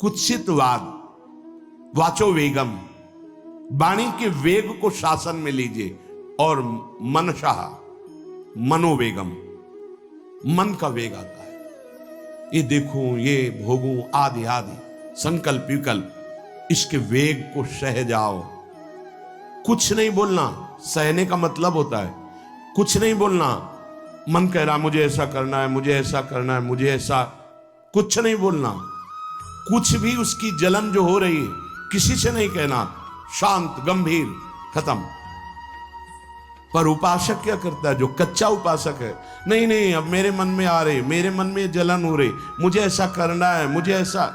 कुत्सितवाद, वाचो वेगम, वाणी के वेग को शासन में लीजिए, और मनशाह, मनोवेगम, मन का वेग आता है। ये देखूं, ये भोगूं, आदि आदि संकल्प विकल्प, इसके वेग को सह जाओ। कुछ नहीं बोलना, सहने का मतलब होता है कुछ नहीं बोलना। मन कह रहा मुझे ऐसा करना है, मुझे ऐसा करना है, मुझे ऐसा, कुछ नहीं बोलना। कुछ भी उसकी जलन जो हो रही है किसी से नहीं कहना, शांत गंभीर, खत्म। पर उपासक क्या करता है, जो कच्चा उपासक है, नहीं नहीं अब मेरे मन में आ रहे, मेरे मन में जलन हो रही, मुझे ऐसा करना है, मुझे ऐसा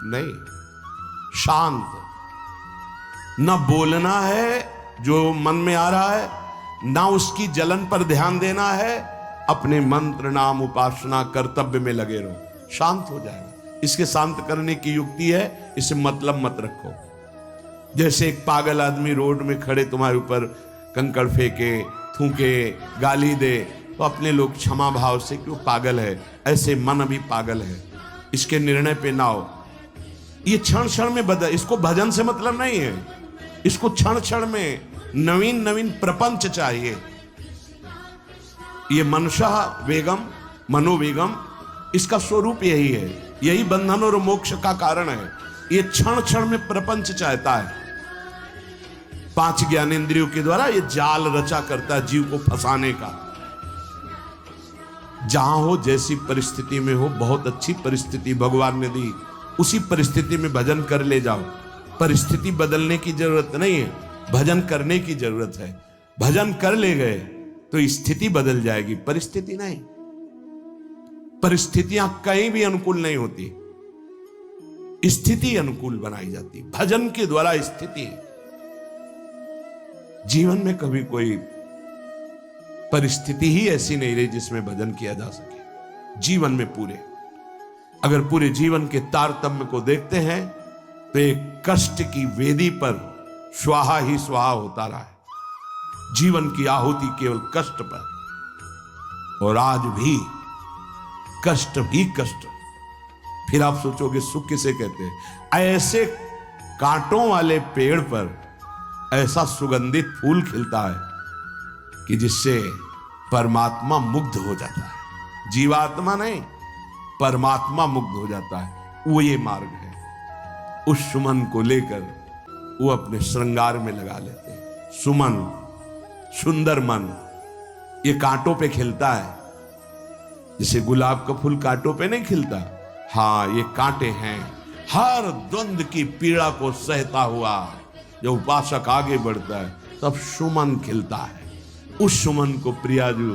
नहीं। शांत, न बोलना है जो मन में आ रहा है, ना उसकी जलन पर ध्यान देना है, अपने मंत्र नाम उपासना कर्तव्य में लगे रहो, शांत हो जाएगा। इसके शांत करने की युक्ति है, इसे मतलब मत रखो। जैसे एक पागल आदमी रोड में खड़े तुम्हारे ऊपर कंकड़ फेंके, थूके, गाली दे, तो अपने लोग क्षमा भाव से कि वो पागल है, ऐसे मन अभी पागल है, इसके निर्णय पे ना हो। ये क्षण क्षण में बदल, इसको भजन से मतलब नहीं है, इसको क्षण क्षण में नवीन नवीन प्रपंच चाहिए। ये मनशा वेगम, मनोवेगम, इसका स्वरूप यही है, यही बंधन और मोक्ष का कारण है। ये क्षण क्षण में प्रपंच चाहता है। 5 ज्ञानेंद्रियों के द्वारा ये जाल रचा करता है जीव को फंसाने का। जहां हो, जैसी परिस्थिति में हो, बहुत अच्छी परिस्थिति भगवान ने दी, उसी परिस्थिति में भजन कर ले जाओ। परिस्थिति बदलने की जरूरत नहीं है, भजन करने की जरूरत है। भजन कर ले गए तो स्थिति बदल जाएगी, परिस्थिति नहीं। परिस्थितियां कहीं भी अनुकूल नहीं होती, स्थिति अनुकूल बनाई जाती। भजन के द्वारा स्थिति। जीवन में कभी कोई परिस्थिति ही ऐसी नहीं रही जिसमें भजन किया जा सके। जीवन में पूरे, अगर पूरे जीवन के तारतम्य को देखते हैं तो एक कष्ट की वेदी पर स्वाहा ही स्वाहा होता रहा है। जीवन की आहुति केवल कष्ट पर, और आज भी कष्ट ही कष्ट। फिर आप सोचोगे सुख किसे कहते हैं? ऐसे कांटों वाले पेड़ पर ऐसा सुगंधित फूल खिलता है कि जिससे परमात्मा मुग्ध हो जाता है। जीवात्मा नहीं, परमात्मा मुग्ध हो जाता है। वो ये मार्ग है। उस सुमन को लेकर वो अपने श्रृंगार में लगा लेते हैं। सुमन, सुंदर मन, ये कांटों पे खिलता है। जैसे गुलाब का फूल कांटों पे नहीं खिलता, हाँ ये कांटे हैं। हर द्वंद की पीड़ा को सहता हुआ जब उपासक आगे बढ़ता है तब सुमन खिलता है। उस सुमन को प्रियाजू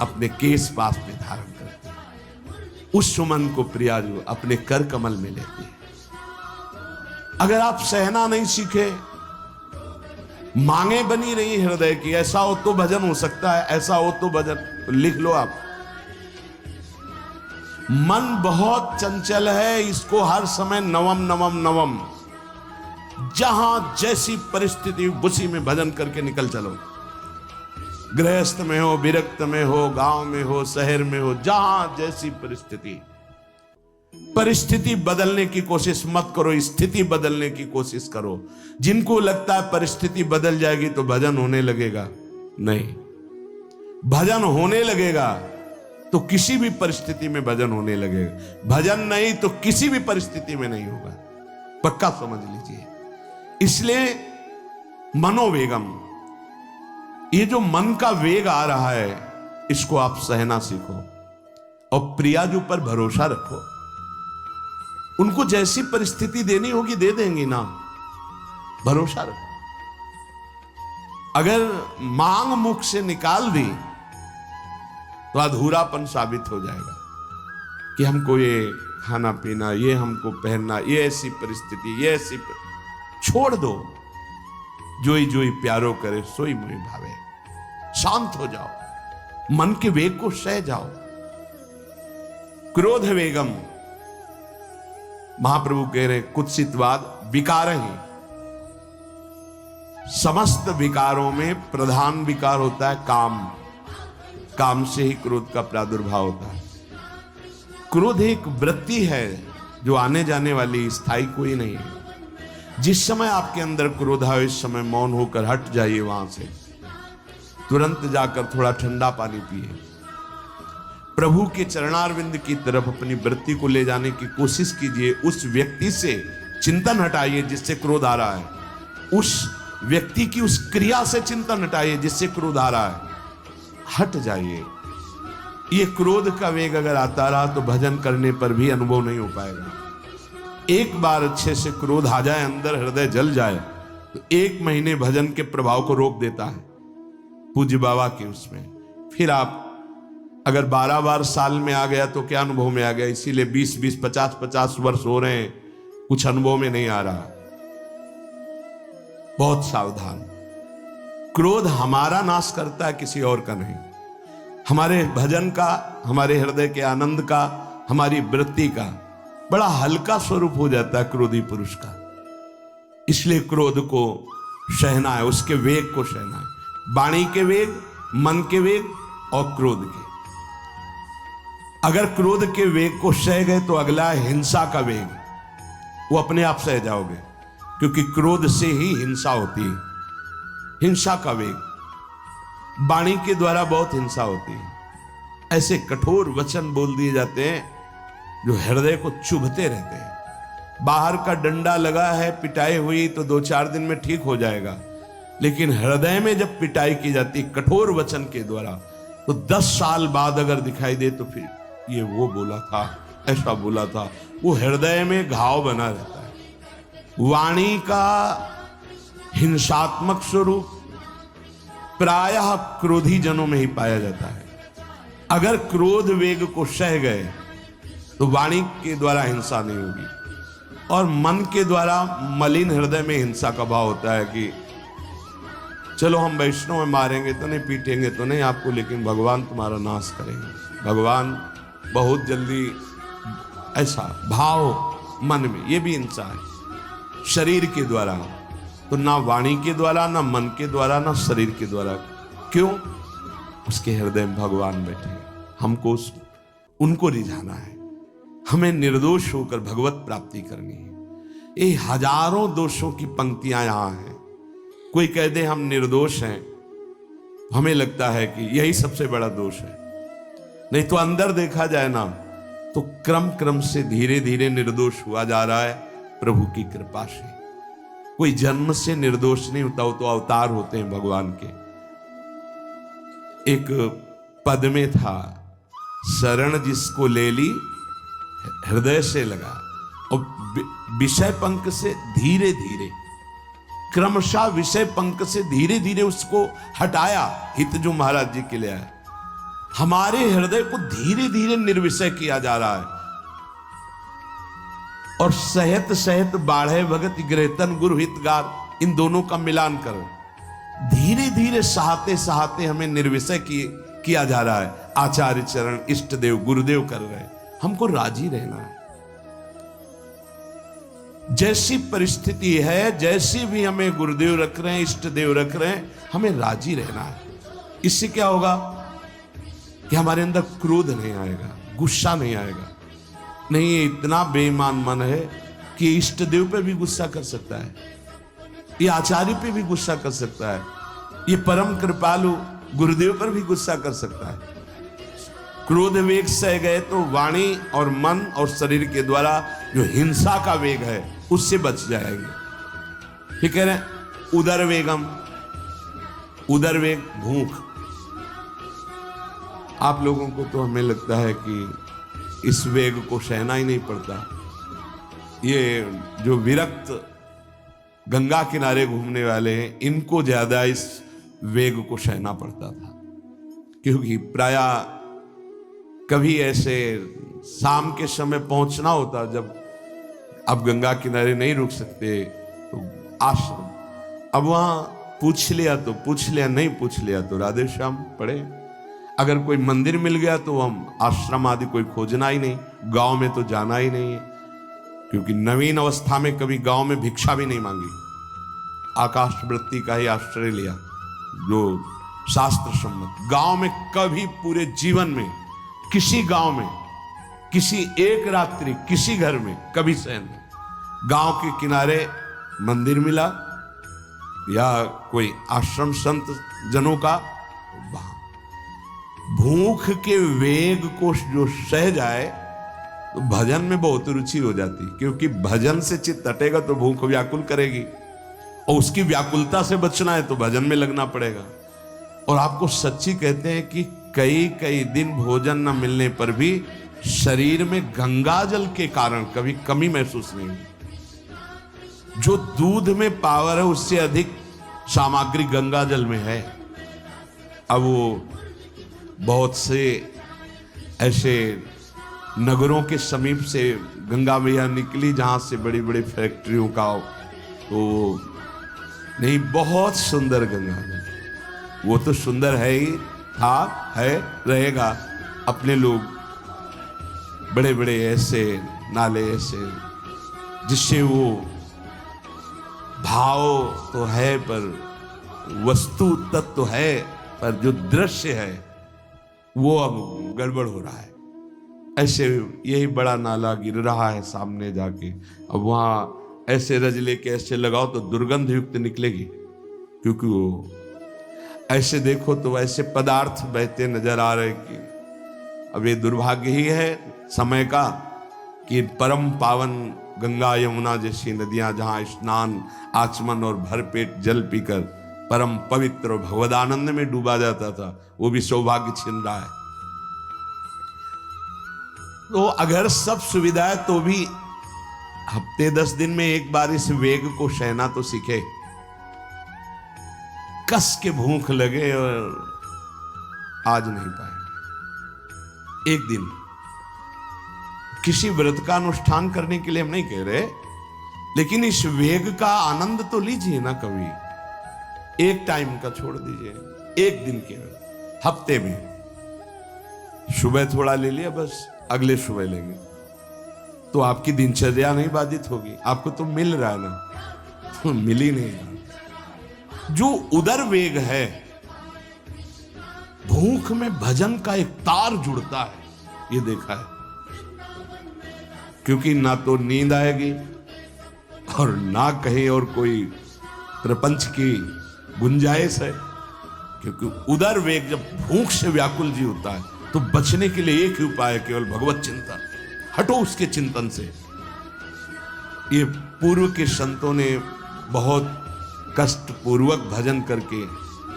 अपने केश पास में धारण करते हैं। उस सुमन को प्रियाजू अपने कर कमल में लेते हैं। अगर आप सहना नहीं सीखे, मांगे बनी रही हृदय की, ऐसा हो तो भजन हो सकता है, ऐसा हो तो भजन, तो लिख लो आप। मन बहुत चंचल है, इसको हर समय नवम नवम नवम, जहां जैसी परिस्थिति उसी में भजन करके निकल चलो। गृहस्थ में हो, विरक्त में हो, गांव में हो, शहर में हो, जहां जैसी परिस्थिति। परिस्थिति बदलने की कोशिश मत करो, स्थिति बदलने की कोशिश करो। जिनको लगता है परिस्थिति बदल जाएगी तो भजन होने लगेगा, नहीं। भजन होने लगेगा तो किसी भी परिस्थिति में भजन होने लगेगा। भजन नहीं तो किसी भी परिस्थिति में नहीं होगा, पक्का समझ लीजिए। इसलिए मनोवेगम, ये जो मन का वेग आ रहा है, इसको आप सहना सीखो और प्रियाजू पर भरोसा रखो। उनको जैसी परिस्थिति देनी होगी दे देंगी ना, भरोसा रखो। अगर मांग मुख से निकाल दी तो अधूरापन साबित हो जाएगा कि हमको ये खाना पीना, ये हमको पहनना, ये ऐसी परिस्थिति, ये ऐसी छोड़ दो। जोई जोई प्यारो करे सोई मोहि भावे। शांत हो जाओ, मन के वेग को सह जाओ। क्रोध वेगम, महाप्रभु कह रहे कुत्सितवाद विकार ही। समस्त विकारों में प्रधान विकार होता है काम। काम से ही क्रोध का प्रादुर्भाव होता है। क्रोध एक वृत्ति है जो आने जाने वाली, स्थायी कोई नहीं है। जिस समय आपके अंदर क्रोध आए इस समय मौन होकर हट जाइए वहां से, तुरंत जाकर थोड़ा ठंडा पानी पिए, प्रभु के चरणारविंद की तरफ अपनी वृत्ति को ले जाने की कोशिश कीजिए। उस व्यक्ति से चिंतन हटाइए जिससे क्रोध आ रहा है, उस व्यक्ति की उस क्रिया से चिंतन हटाइए जिससे क्रोध आ रहा है, हट जाइए। ये क्रोध का वेग अगर आता रहा तो भजन करने पर भी अनुभव नहीं हो पाएगा। एक बार अच्छे से क्रोध आ जाए, अंदर हृदय जल जाए, तो 1 महीने भजन के प्रभाव को रोक देता है पूज्य बाबा के उसमें। फिर आप अगर 12 बार साल में आ गया तो क्या अनुभव में आ गया। इसीलिए 20-20, 50-50 वर्ष हो रहे हैं, कुछ अनुभव में नहीं आ रहा। बहुत सावधान। क्रोध हमारा नाश करता है, किसी और का नहीं। हमारे भजन का, हमारे हृदय के आनंद का, हमारी वृत्ति का बड़ा हल्का स्वरूप हो जाता है क्रोधी पुरुष का। इसलिए क्रोध को सहना है, उसके वेग को सहना है। वाणी के वेग, मन के वेग और क्रोध के। अगर क्रोध के वेग को सह गए तो अगला है हिंसा का वेग, वो अपने आप सह जाओगे, क्योंकि क्रोध से ही हिंसा होती है। हिंसा का वेग, वाणी के द्वारा बहुत हिंसा होती है। ऐसे कठोर वचन बोल दिए जाते हैं जो हृदय को चुभते रहते हैं। बाहर का डंडा लगा है, पिटाई हुई तो 2-4 दिन में ठीक हो जाएगा, लेकिन हृदय में जब पिटाई की जाती है कठोर वचन के द्वारा, तो 10 साल बाद अगर दिखाई दे तो फिर ये वो बोला था, ऐसा बोला था, वो हृदय में घाव बना रहता है। वाणी का हिंसात्मक स्वरूप प्रायः क्रोधी जनों में ही पाया जाता है। अगर क्रोध वेग को सह गए तो वाणी के द्वारा हिंसा नहीं होगी, और मन के द्वारा मलिन हृदय में हिंसा का भाव होता है कि चलो हम वैष्णव में मारेंगे तो नहीं, पीटेंगे तो नहीं आपको, लेकिन भगवान तुम्हारा नाश करेंगे, भगवान बहुत जल्दी, ऐसा भाव मन में, ये भी हिंसा है शरीर के द्वारा। तो ना वाणी के द्वारा, ना मन के द्वारा, ना शरीर के द्वारा। क्यों? उसके हृदय में भगवान बैठे, हमको उनको रिझाना है, हमें निर्दोष होकर भगवत प्राप्ति करनी है। ये हजारों दोषों की पंक्तियां यहां हैं। कोई कह दे हम निर्दोष हैं, हमें लगता है कि यही सबसे बड़ा दोष है। नहीं तो अंदर देखा जाए ना, तो क्रम क्रम से धीरे धीरे निर्दोष हुआ जा रहा है प्रभु की कृपा से। कोई जन्म से निर्दोष नहीं होता, वो तो अवतार होते हैं भगवान के। एक पद में था, शरण जिसको ले ली हृदय से लगा, और विषय पंख से धीरे धीरे, क्रमशः विषय पंख से धीरे धीरे उसको हटाया। हित जो महाराज जी के लिए आया, हमारे हृदय को धीरे धीरे निर्विषय किया जा रहा है। और सहत सहत बाढ़े भगत ग्रहतन गुरु हितगार, इन दोनों का मिलान कर धीरे धीरे सहाते सहाते हमें निर्विषय किया जा रहा है। आचार्य चरण, इष्ट देव, गुरुदेव कर रहे हैं, हमको राजी रहना है। जैसी परिस्थिति है, जैसी भी हमें गुरुदेव रख रहे हैं, इष्ट देव रख रहे हैं, हमें राजी रहना है। इससे क्या होगा कि हमारे अंदर क्रोध नहीं आएगा, गुस्सा नहीं आएगा। नहीं, ये इतना बेईमान मन है कि इष्ट देव पे भी गुस्सा कर सकता है, ये आचार्य पे भी गुस्सा कर सकता है, ये परम कृपालु गुरुदेव पर भी गुस्सा कर सकता है। क्रोध वेग सह गए तो वाणी और मन और शरीर के द्वारा जो हिंसा का वेग है उससे बच जाएंगे। फिर कह रहे हैं उदर वेगम, उदर वेग भूख। आप लोगों को तो हमें लगता है कि इस वेग को सहना ही नहीं पड़ता। ये जो विरक्त गंगा किनारे घूमने वाले हैं, इनको ज्यादा इस वेग को सहना पड़ता था, क्योंकि प्रायः कभी ऐसे शाम के समय पहुंचना होता, जब अब गंगा किनारे नहीं रुक सकते तो आश्रम, अब वहां पूछ लिया तो पूछ लिया, नहीं पूछ लिया तो राधे श्याम पढ़े। अगर कोई मंदिर मिल गया तो हम आश्रम आदि कोई खोजना ही नहीं, गांव में तो जाना ही नहीं है, क्योंकि नवीन अवस्था में कभी गांव में भिक्षा भी नहीं मांगी, आकाश वृत्ति का ही आश्रय लिया जो शास्त्र सम्मत। गांव में कभी पूरे जीवन में किसी गांव में किसी एक रात्रि किसी घर में कभी सहन नहीं। गांव के किनारे मंदिर मिला या कोई आश्रम संत जनों का, वहां भूख के वेग को जो सह जाए तो भजन में बहुत रुचि हो जाती, क्योंकि भजन से चित्त हटेगा तो भूख व्याकुल करेगी, और उसकी व्याकुलता से बचना है तो भजन में लगना पड़ेगा। और आपको सच्ची कहते हैं कि कई कई दिन भोजन न मिलने पर भी शरीर में गंगा जल के कारण कभी कमी महसूस नहीं हुई। जो दूध में पावर है उससे अधिक सामग्री गंगा जल में है। अब वो बहुत से ऐसे नगरों के समीप से गंगा मैया निकली जहां से बड़ी बड़ी फैक्ट्रियों का, तो नहीं, बहुत सुंदर गंगा जल। वो तो सुंदर है ही, था, है, रहेगा। अपने लोग बड़े बड़े ऐसे नाले ऐसे जिससे वो भाव तो है पर वस्तु तत्व तो है, पर जो दृश्य है वो अब गड़बड़ हो रहा है। ऐसे यही बड़ा नाला गिर रहा है सामने जाके, अब वहां ऐसे रज लेके ऐसे लगाओ तो दुर्गंध युक्त निकलेगी, क्योंकि वो ऐसे देखो तो ऐसे पदार्थ बहते नजर आ रहे कि अब ये दुर्भाग्य ही है समय का कि परम पावन गंगा यमुना जैसी नदियां जहां स्नान आचमन और भरपेट जल पीकर परम पवित्र और भगवदानंद में डूबा जाता था, वो भी सौभाग्य छिन रहा है। तो अगर सब सुविधा है तो भी हफ्ते 10 दिन में एक बार इस वेग को सहना तो सीखे। कस के भूख लगे और आज नहीं पाए। एक दिन किसी व्रत का अनुष्ठान करने के लिए हम नहीं कह रहे, लेकिन इस वेग का आनंद तो लीजिए ना कभी। एक टाइम का छोड़ दीजिए, एक दिन के हफ्ते में सुबह थोड़ा ले लिया, बस अगले सुबह लेंगे तो आपकी दिनचर्या नहीं बाधित होगी। आपको तो मिल रहा है ना, तो मिल ही नहीं रहा। जो उदर वेग है, भूख में भजन का एक तार जुड़ता है, ये देखा है। क्योंकि ना तो नींद आएगी और ना कहीं और कोई प्रपंच की गुंजाइश है, क्योंकि उदर वेग जब भूख से व्याकुल जी होता है तो बचने के लिए एक ही उपाय है, केवल भगवत चिंतन। हटो उसके चिंतन से। ये पूर्व के संतों ने बहुत कष्ट पूर्वक भजन करके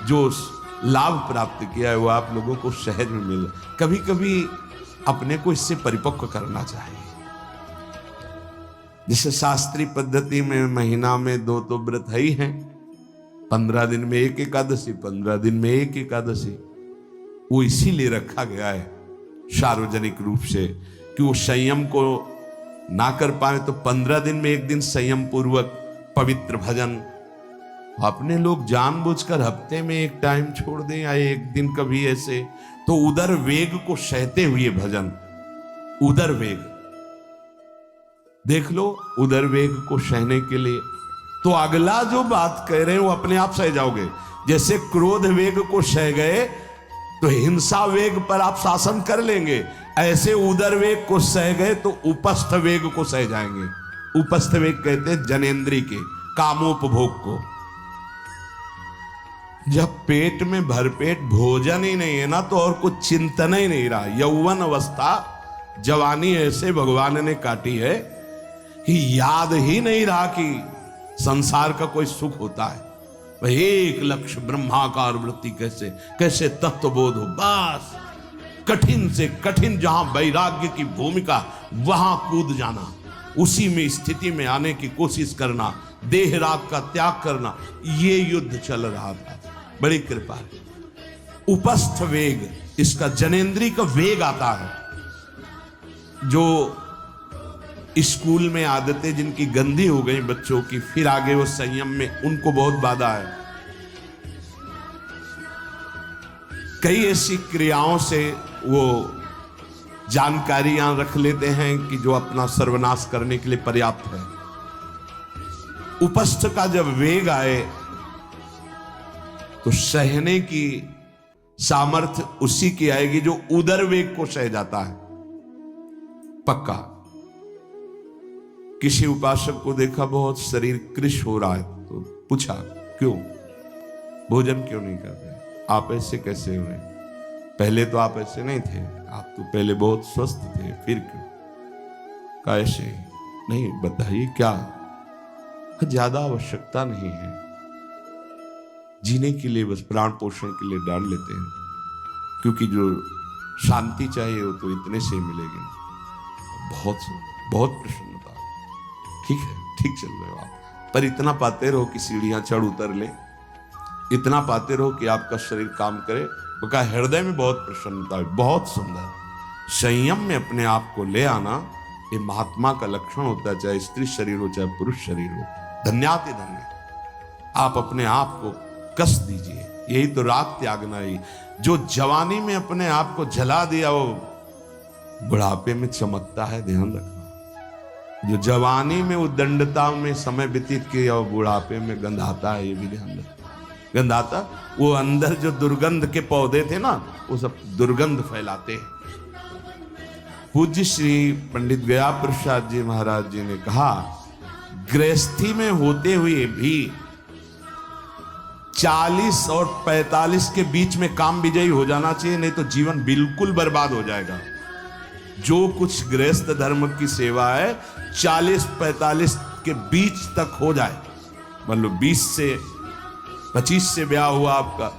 जो लाभ प्राप्त किया है वो आप लोगों को सहज में मिल। कभी कभी अपने को इससे परिपक्व करना चाहिए। जैसे शास्त्रीय पद्धति में महीना में 2 तो व्रत है ही हैं, 15 दिन में एक एकादशी, 15 दिन में एक एकादशी। वो इसीलिए रखा गया है सार्वजनिक रूप से कि वो संयम को ना कर पाए तो 15 दिन में एक दिन संयम पूर्वक पवित्र भजन। अपने लोग जानबूझकर हफ्ते में एक टाइम छोड़ दें या एक दिन कभी ऐसे, तो उदर वेग को सहते हुए भजन। उदर वेग देख लो, उदर वेग को सहने के लिए तो अगला जो बात कह रहे हैं वो अपने आप सह जाओगे। जैसे क्रोध वेग को सह गए तो हिंसा वेग पर आप शासन कर लेंगे, ऐसे उदर वेग को सह गए तो उपस्थ वेग को सह जाएंगे। उपस्थ वेग कहते हैं जनेंद्री के कामोपभोग को। जब पेट में भरपेट भोजन ही नहीं है ना तो और कुछ चिंतन ही नहीं रहा। यौवन अवस्था जवानी ऐसे भगवान ने काटी है कि याद ही नहीं रहा कि संसार का कोई सुख होता है। वह एक लक्ष्य ब्रह्माकार वृत्ति कैसे कैसे तत्वबोध हो, बस कठिन से कठिन जहां वैराग्य की भूमिका वहां कूद जाना, उसी में स्थिति में आने की कोशिश करना, देह राग का त्याग करना, ये युद्ध चल रहा था। बड़ी कृपा है। उपस्थ वेग, इसका जनेंद्री का वेग आता है। जो स्कूल में आदतें जिनकी गंदी हो गई बच्चों की, फिर आगे वो संयम में उनको बहुत बाधा है। कई ऐसी क्रियाओं से वो जानकारियां रख लेते हैं कि जो अपना सर्वनाश करने के लिए पर्याप्त है। उपस्थ का जब वेग आए तो सहने की सामर्थ्य उसी की आएगी जो उदर वेग को सह जाता है। पक्का। किसी उपासक को देखा बहुत शरीर कृश हो रहा है, तो पूछा क्यों, भोजन क्यों नहीं करते, आप ऐसे कैसे हुए, पहले तो आप ऐसे नहीं थे, आप तो पहले बहुत स्वस्थ थे, फिर क्यों, कैसे नहीं, बताइए क्या, ज्यादा आवश्यकता नहीं है, जीने के लिए बस प्राण पोषण के लिए डाल लेते हैं, क्योंकि जो शांति चाहिए वो तो इतने से ही मिलेगी ना। बहुत बहुत प्रसन्नता, ठीक है, ठीक चल रहे हो आप, पर इतना पाते रहो कि सीढ़ियां चढ़ उतर ले, इतना पाते रहो कि आपका शरीर काम करे। तो कहा हृदय में बहुत प्रसन्नता है, बहुत सुंदर, संयम में अपने आप को ले आना ये महात्मा का लक्षण होता है, चाहे स्त्री शरीर हो चाहे पुरुष शरीर हो। धन्याति धन्य, आप अपने आप को कस दीजिए, यही तो राग त्यागना ही। जो जवानी में अपने आप को जला दिया वो बुढ़ापे में चमकता है, ध्यान रखना। जो जवानी में उद्दंडता में समय व्यतीत किया वो बुढ़ापे में गंधाता है, ये भी ध्यान रखना। गंधाता वो अंदर जो दुर्गंध के पौधे थे ना, वो सब दुर्गंध फैलाते हैं। पूज्य श्री पंडित गया प्रसाद जी महाराज जी ने कहा, गृहस्थी में होते हुए भी 40 और 45 के बीच में काम विजयी हो जाना चाहिए, नहीं तो जीवन बिल्कुल बर्बाद हो जाएगा। जो कुछ गृहस्थ धर्म की सेवा है 40-45 के बीच तक हो जाए, मतलब 20 से 25 से ब्याह हुआ आपका,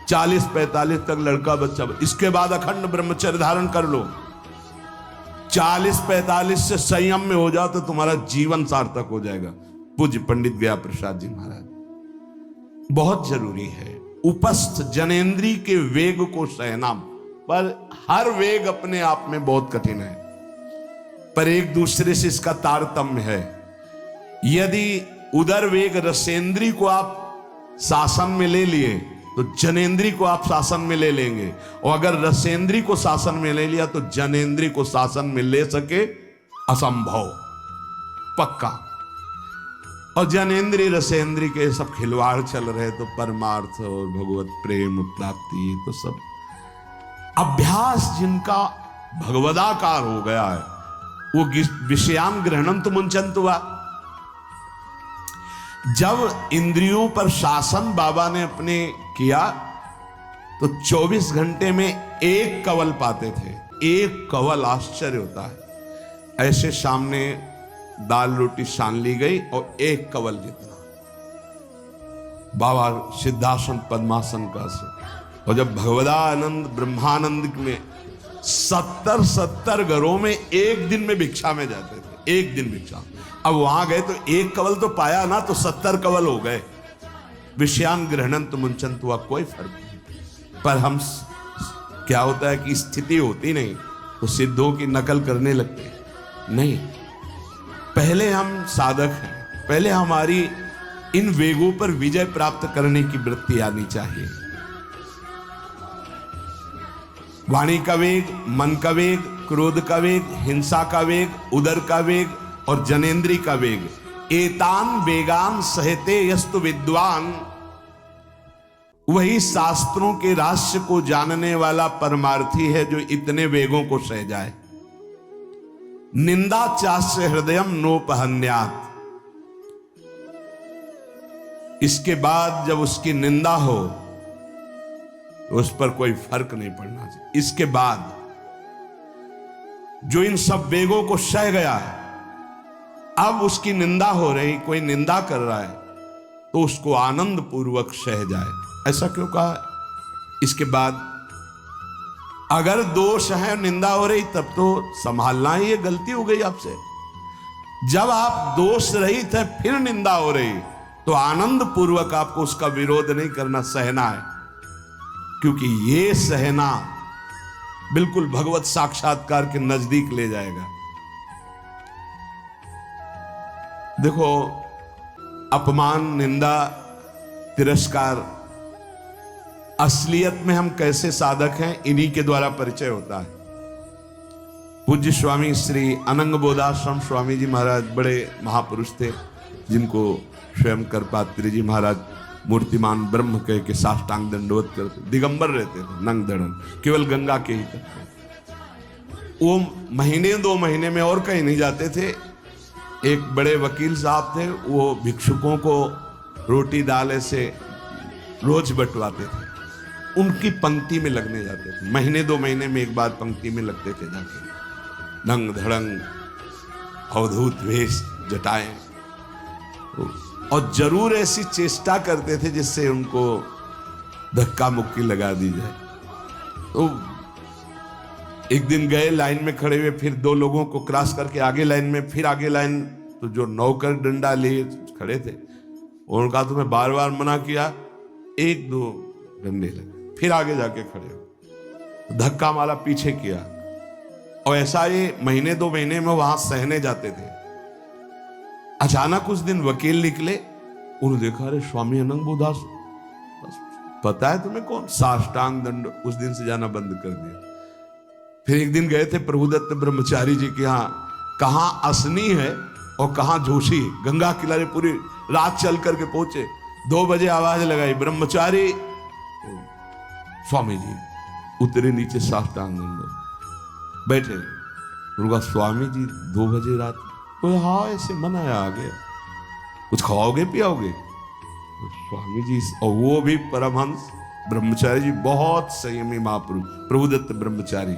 40-45 तक लड़का बच्चा, इसके बाद अखंड ब्रह्मचर्य धारण कर लो। 40-45 से संयम में हो जाओ तो तुम्हारा जीवन सार्थक हो जाएगा। पूज्य पंडित गया प्रसाद जी महाराज, बहुत जरूरी है उपस्थ जनेंद्री के वेग को सहना, पर हर वेग अपने आप में बहुत कठिन है, पर एक दूसरे से इसका तारतम्य है। यदि उदर वेग रसेंद्री को आप शासन में ले लिए तो जनेंद्री को आप शासन में ले लेंगे, और अगर रसेंद्री को शासन में ले लिया तो जनेंद्री को शासन में ले सके असंभव, पक्का। और जनेंद्री रसेंद्री के सब खिलवाड़ चल रहे, तो परमार्थ और भगवत प्रेम प्राप्ति तो सब अभ्यास जिनका भगवदाकार हो गया है, वो विषयान ग्रहणम तो मुंचंत हुआ। जब इंद्रियों पर शासन बाबा ने अपने किया तो 24 घंटे में एक कवल पाते थे, एक कवल, आश्चर्य होता है। ऐसे सामने दाल रोटी सान ली गई और एक कवल जितना, बाबा सिद्धासन पद्मासन का से। और जब भगवदानंद ब्रह्मानंद में 70 घरों में एक दिन में भिक्षा में जाते थे, एक दिन भिक्षा। अब वहां गए तो एक कवल तो पाया ना, तो 70 कवल हो गए। विषयान ग्रहणन तो मुंचंत हुआ, कोई फर्क नहीं। पर हम क्या होता है कि स्थिति होती नहीं तो सिद्धों की नकल करने लगते नहीं। पहले हम साधक हैं, पहले हमारी इन वेगों पर विजय प्राप्त करने की वृत्ति आनी चाहिए। वाणी का वेग, मन का वेग, क्रोध का वेग, हिंसा का वेग, उदर का वेग और जनेंद्री का वेग, एतान वेगान सहते यस्तु विद्वान, वही शास्त्रों के रहस्य को जानने वाला परमार्थी है जो इतने वेगों को सह जाए। निंदा चास्य हृदयम नोपहन्यात, इसके बाद जब उसकी निंदा हो तो उस पर कोई फर्क नहीं पड़ना चाहिए। इसके बाद जो इन सब वेगों को सह गया है, अब उसकी निंदा हो रही, कोई निंदा कर रहा है तो उसको आनंद पूर्वक सह जाए। ऐसा क्यों कहा? इसके बाद अगर दोष है, निंदा हो रही, तब तो संभालना ही, ये गलती हो गई आपसे। जब आप दोष रहित है फिर निंदा हो रही, तो आनंद पूर्वक आपको उसका विरोध नहीं करना, सहना है। क्योंकि ये सहना बिल्कुल भगवत साक्षात्कार के नजदीक ले जाएगा। देखो, अपमान, निंदा, तिरस्कार, असलियत में हम कैसे साधक हैं, इन्हीं के द्वारा परिचय होता है। पूज्य स्वामी श्री अनंग बोधाश्रम स्वामी जी महाराज बड़े महापुरुष थे, जिनको स्वयं करपात्री जी महाराज मूर्तिमान ब्रह्म कह के साष्टांग दंडवत करते, दिगंबर रहते थे, नंग दड़न, केवल गंगा के ही तक। वो महीने 2 महीने में और कहीं नहीं जाते थे। एक बड़े वकील साहब थे, वो भिक्षुकों को रोटी दाल ऐसे रोज बंटवाते थे, उनकी पंक्ति में लगने जाते थे। महीने 2 महीने में एक बार पंक्ति में लगते थे जाके, नंग धड़ंग अवधूत वेश जटाएं, और जरूर ऐसी चेष्टा करते थे जिससे उनको धक्का मुक्की लगा दी जाए। तो एक दिन गए, लाइन में खड़े हुए, फिर 2 लोगों को क्रॉस करके आगे लाइन में, फिर आगे लाइन, तो जो नौकर डंडा लिए खड़े थे उनका तुम्हें बार बार मना किया, 1-2 डंडे लगे, फिर आगे जाके खड़े हो, धक्का मारा, पीछे किया। और ऐसा ये महीने 2 महीने में वहां सहने जाते थे। अचानक उस दिन वकील निकले, उन्होंने देखा, अरे स्वामी अनंग बोधास, पता है तुम्हें कौन? साष्टांग दंड। उस दिन से जाना बंद कर दिया। फिर एक दिन गए थे प्रभुदत्त ब्रह्मचारी जी के यहाँ, कहां असनी है और कहां जोशी, गंगा किनारे पूरी रात चल करके पहुंचे। 2 बजे आवाज लगाई, ब्रह्मचारी। स्वामी जी उतरे नीचे, साष्टांग दंड, बैठे। उनका स्वामी जी 2 बजे रात, हाँ ऐसे मन आया आ गया, कुछ खाओगे पियाओगे? स्वामी जी, और वो भी परमहंस ब्रह्मचारी जी, बहुत संयमी महापुरुष प्रभुदत्त ब्रह्मचारी।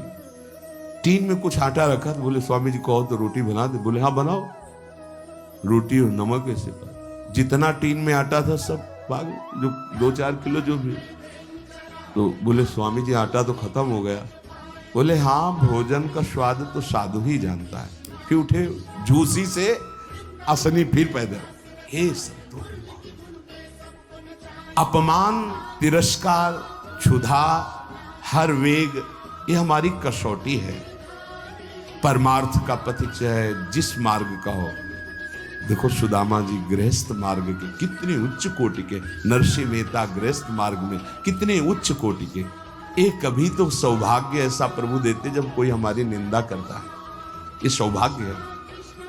टीन में कुछ आटा रखा, तो बोले स्वामी जी कहो तो रोटी बना दे। बोले हाँ बनाओ। रोटी और नमक ऐसे पर, जितना टीन में आटा था सब भाग, जो 2-4 किलो जो भी। तो बोले स्वामी जी आटा तो खत्म हो गया। बोले हाँ, भोजन का स्वाद तो साधु ही जानता है। फिर उठे, झूसी से असनी, फिर पैदल। हे संतों, अपमान, तिरस्कार, क्षुधा, हर वेग, ये हमारी कसौटी है। परमार्थ का पथिक चाहे जिस मार्ग का हो। देखो सुदामा जी गृहस्थ मार्ग के कितने उच्च कोटि के, नरसिंहमेहता गृहस्थ मार्ग में कितने उच्च कोटि के। एक कभी तो सौभाग्य ऐसा प्रभु देते जब कोई हमारी निंदा करता है, ये सौभाग्य है,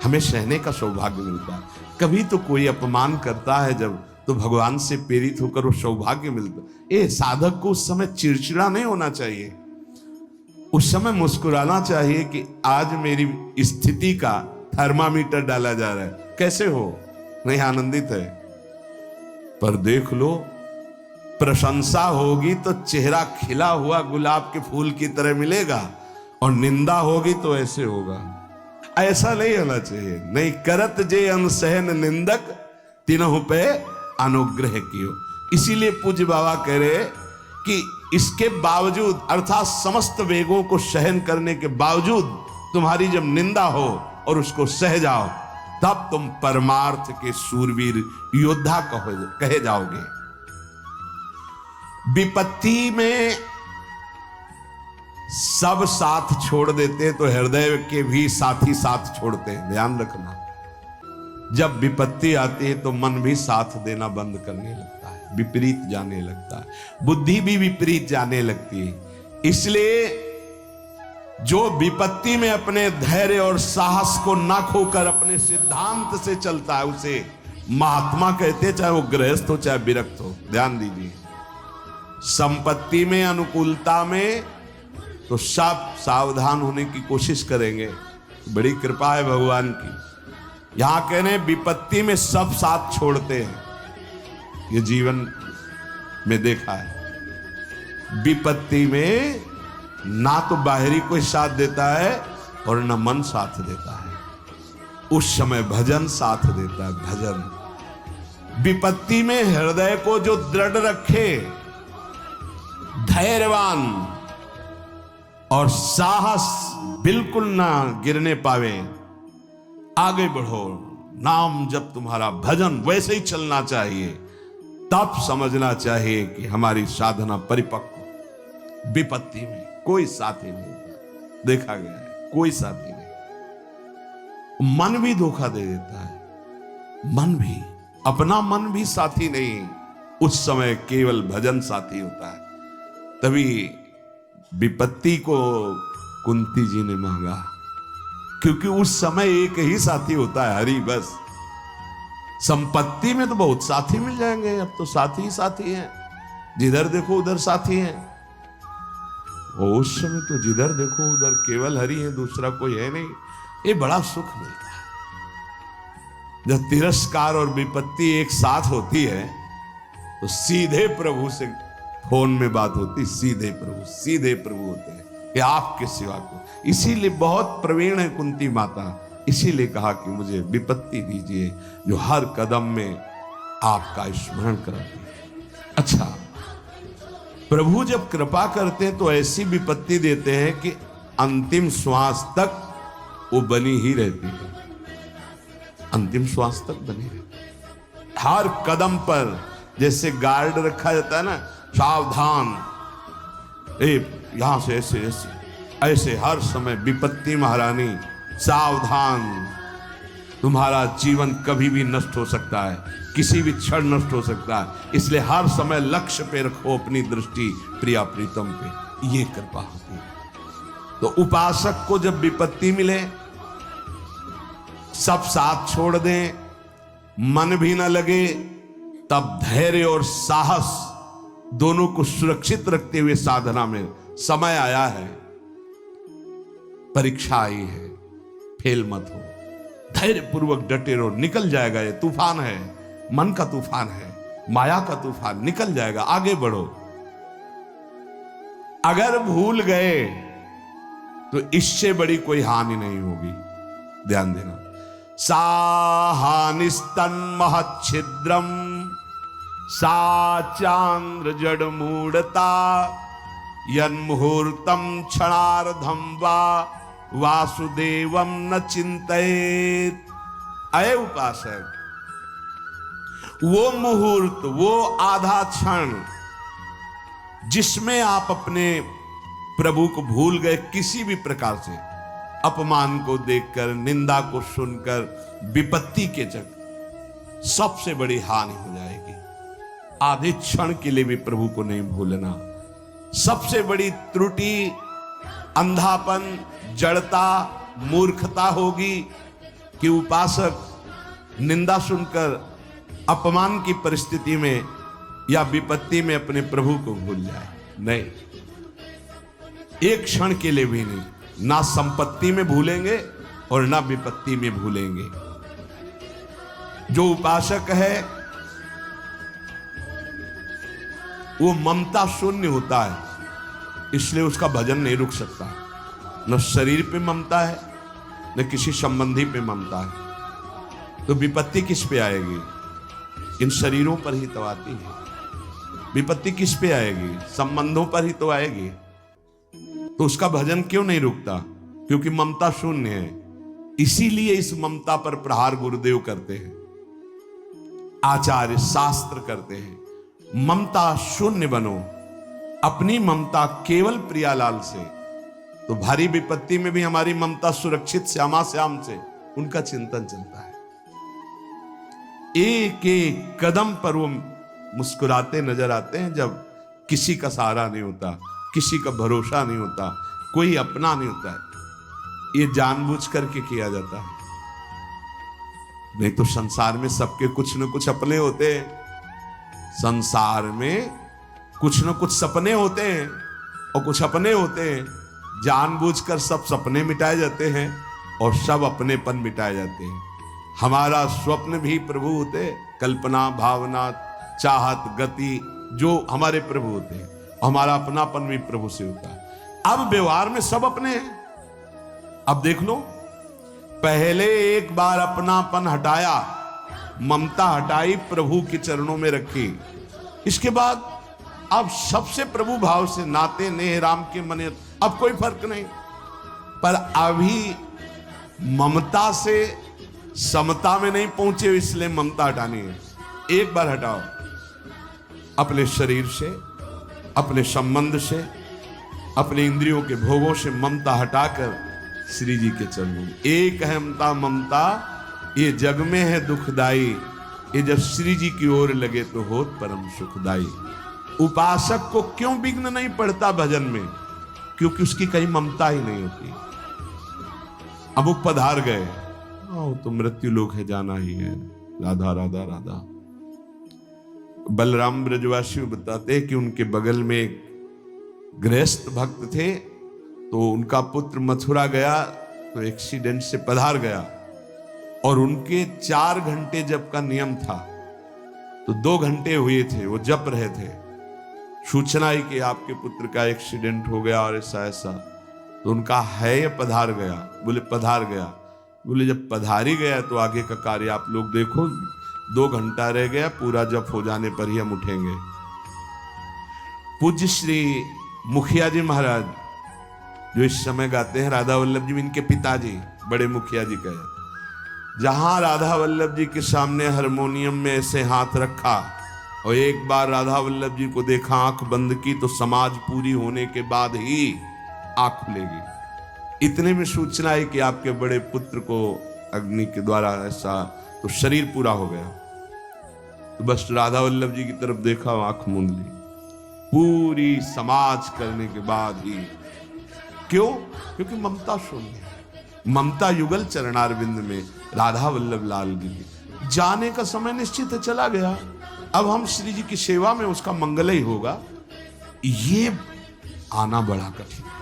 हमें सहने का सौभाग्य मिलता है। कभी तो कोई अपमान करता है जब, तो भगवान से प्रेरित होकर वो सौभाग्य मिलता। ये साधक को उस समय चिड़चिड़ा नहीं होना चाहिए, उस समय मुस्कुराना चाहिए कि आज मेरी स्थिति का थर्मामीटर डाला जा रहा है, कैसे हो, नहीं आनंदित है। पर देख लो, प्रशंसा होगी तो चेहरा खिला हुआ गुलाब के फूल की तरह मिलेगा, और निंदा होगी तो ऐसे होगा। ऐसा नहीं होना चाहिए। नहीं करत जे अनसहन निंदक, तीनों पे अनुग्रह कियो। इसीलिए पूज्य बाबा कह रहे कि इसके बावजूद, अर्थात समस्त वेगों को सहन करने के बावजूद, तुम्हारी जब निंदा हो और उसको सह जाओ, तब तुम परमार्थ के शूरवीर योद्धा कहे जाओगे। विपत्ति में सब साथ छोड़ देते तो हृदय के भी साथी साथ छोड़ते हैं, ध्यान रखना। जब विपत्ति आती है तो मन भी साथ देना बंद करने लगता है, विपरीत जाने लगता है, बुद्धि भी विपरीत जाने लगती है। इसलिए जो विपत्ति में अपने धैर्य और साहस को ना खोकर अपने सिद्धांत से चलता है, उसे महात्मा कहते, चाहे वो गृहस्थ हो चाहे विरक्त हो। ध्यान दीजिए, संपत्ति में, अनुकूलता में तो सब सावधान होने की कोशिश करेंगे, बड़ी कृपा है भगवान की। यहां कहने विपत्ति में सब साथ छोड़ते हैं, ये जीवन में देखा है। विपत्ति में ना तो बाहरी कोई साथ देता है और न मन साथ देता है, उस समय भजन साथ देता है, भजन। विपत्ति में हृदय को जो दृढ़ रखे, धैर्यवान और साहस बिल्कुल ना गिरने पावे, आगे बढ़ो, नाम जब तुम्हारा भजन वैसे ही चलना चाहिए, तब समझना चाहिए कि हमारी साधना परिपक्व। विपत्ति में कोई साथी नहीं होता, देखा गया है, कोई साथी नहीं। मन भी धोखा दे देता है, मन भी, अपना मन भी साथी नहीं, उस समय केवल भजन साथी होता है। तभी विपत्ति को कुंती जी ने मांगा, क्योंकि उस समय एक ही साथी होता है, हरि बस। संपत्ति में तो बहुत साथी मिल जाएंगे, अब तो साथी ही साथी हैं, जिधर देखो उधर साथी हैं। और उस समय तो जिधर देखो उधर केवल हरि है, दूसरा कोई है नहीं। ये बड़ा सुख मिलता है जब तिरस्कार और विपत्ति एक साथ होती है, तो सीधे प्रभु से फोन में बात होती, सीधे प्रभु होते हैं कि आपके सिवा को। इसीलिए बहुत प्रवीण है कुंती माता, इसीलिए कहा कि मुझे विपत्ति दीजिए जो हर कदम में आपका स्मरण करती है। अच्छा, प्रभु जब कृपा करते हैं तो ऐसी विपत्ति देते हैं कि अंतिम श्वास तक वो बनी ही रहती है, अंतिम श्वास तक बनी रहती है। हर कदम पर जैसे गार्ड रखा जाता है ना, सावधान, यहां से ऐसे ऐसे ऐसे हर समय विपत्ति महारानी सावधान, तुम्हारा जीवन कभी भी नष्ट हो सकता है, किसी भी क्षण नष्ट हो सकता है, इसलिए हर समय लक्ष्य पे रखो अपनी दृष्टि प्रिया प्रीतम पे। ये कृपा होती है। तो उपासक को जब विपत्ति मिले, सब साथ छोड़ दें, मन भी ना लगे, तब धैर्य और साहस दोनों को सुरक्षित रखते हुए साधना में समय आया है, परीक्षा आई है, फेल मत हो, धैर्य पूर्वक डटे रहो, निकल जाएगा। ये तूफान है, मन का तूफान है, माया का तूफान, निकल जाएगा, आगे बढ़ो। अगर भूल गए तो इससे बड़ी कोई हानि नहीं होगी, ध्यान देना। साहानिस्तन महच्छिद्रम सा चांद्र जड़ मूढ़ता यन्मुहूर्तम क्षणार्धम वा वासुदेवम न चिंतयेत। अय उपासक, वो मुहूर्त, वो आधा क्षण जिसमें आप अपने प्रभु को भूल गए, किसी भी प्रकार से अपमान को देखकर, निंदा को सुनकर, विपत्ति के चक्कर, सबसे बड़ी हानि हो जाएगी। आधे क्षण के लिए भी प्रभु को नहीं भूलना सबसे बड़ी त्रुटि, अंधापन, जड़ता, मूर्खता होगी कि उपासक निंदा सुनकर, अपमान की परिस्थिति में या विपत्ति में अपने प्रभु को भूल जाए। नहीं, एक क्षण के लिए भी नहीं, ना संपत्ति में भूलेंगे और ना विपत्ति में भूलेंगे। जो उपासक है वो ममता शून्य होता है, इसलिए उसका भजन नहीं रुक सकता। न शरीर पे ममता है, न किसी संबंधी पे ममता है। तो विपत्ति किस पे आएगी? इन शरीरों पर ही तो आती है। विपत्ति किस पे आएगी? संबंधों पर ही तो आएगी। तो उसका भजन क्यों नहीं रुकता? क्योंकि ममता शून्य है। इसीलिए इस ममता पर प्रहार गुरुदेव करते हैं, आचार्य शास्त्र करते हैं। ममता शून्य बनो, अपनी ममता केवल प्रियालाल से। तो भारी विपत्ति में भी हमारी ममता सुरक्षित श्यामा श्याम से, उनका चिंतन चलता है। एक एक कदम पर वो मुस्कुराते नजर आते हैं जब किसी का सहारा नहीं होता, किसी का भरोसा नहीं होता, कोई अपना नहीं होता है। ये जानबूझ करके किया जाता है, नहीं तो संसार में सबके कुछ न कुछ अपने होते हैं। संसार में कुछ न कुछ सपने होते हैं और कुछ अपने होते हैं। जानबूझकर सब सपने मिटाए जाते हैं और सब अपनेपन मिटाए जाते हैं। हमारा स्वप्न भी प्रभु होते, कल्पना, भावना, चाहत, गति जो हमारे प्रभु होते हैं, हमारा अपनापन भी प्रभु से होता है। अब व्यवहार में सब अपने हैं। अब देख लो, पहले एक बार अपनापन हटाया, ममता हटाई, प्रभु के चरणों में रखी। इसके बाद अब सबसे प्रभु भाव से नाते नेह राम के मने, अब कोई फर्क नहीं। पर अभी ममता से समता में नहीं पहुंचे, इसलिए ममता हटानी है। एक बार हटाओ, अपने शरीर से, अपने संबंध से, अपने इंद्रियों के भोगों से ममता हटाकर श्री जी के चरणों। एक अहमता ममता ये जग में है दुखदाई, ये जब श्री जी की ओर लगे तो होत परम सुखदाई। उपासक को क्यों विघ्न नहीं पड़ता भजन में? क्योंकि उसकी कहीं ममता ही नहीं होती। अब वो पधार गए, तो मृत्यु लोक है, जाना ही है, राधा राधा राधा। बलराम ब्रजवासी बताते हैं कि उनके बगल में एक गृहस्थ भक्त थे, तो उनका पुत्र मथुरा गया तो एक्सीडेंट से पधार गया, और उनके 4 घंटे जप का नियम था, तो 2 घंटे हुए थे, वो जप रहे थे। सूचना ही कि आपके पुत्र का एक्सीडेंट हो गया और ऐसा ऐसा, तो उनका है या पधार गया? बोले पधार गया। बोले जब पधार ही गया तो आगे का कार्य आप लोग देखो, 2 घंटा रह गया, पूरा जप हो जाने पर ही हम उठेंगे। पूज्य श्री मुखिया जी महाराज जो इस समय गाते हैं, राधा वल्लभ जी इनके पिताजी, बड़े मुखिया जी कहे, जहां राधा वल्लभ जी के सामने हारमोनियम में ऐसे हाथ रखा और एक बार राधा वल्लभ जी को देखा, आंख बंद की, तो समाज पूरी होने के बाद ही आंख खुलेगी। इतने में सूचना है कि आपके बड़े पुत्र को अग्नि के द्वारा ऐसा, तो शरीर पूरा हो गया। तो बस राधा वल्लभ जी की तरफ देखा, आंख मूंद ली, पूरी समाज करने के बाद ही। क्यों? क्योंकि ममता शून्य, ममता युगल चरणारविंद में राधा वल्लभ लाल जी जाने का समय निश्चित है, चला गया। अब हम श्री जी की सेवा में उसका मंगल ही होगा। ये आना बड़ा कठिन है,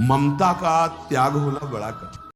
ममता का त्याग होना बड़ा कठिन।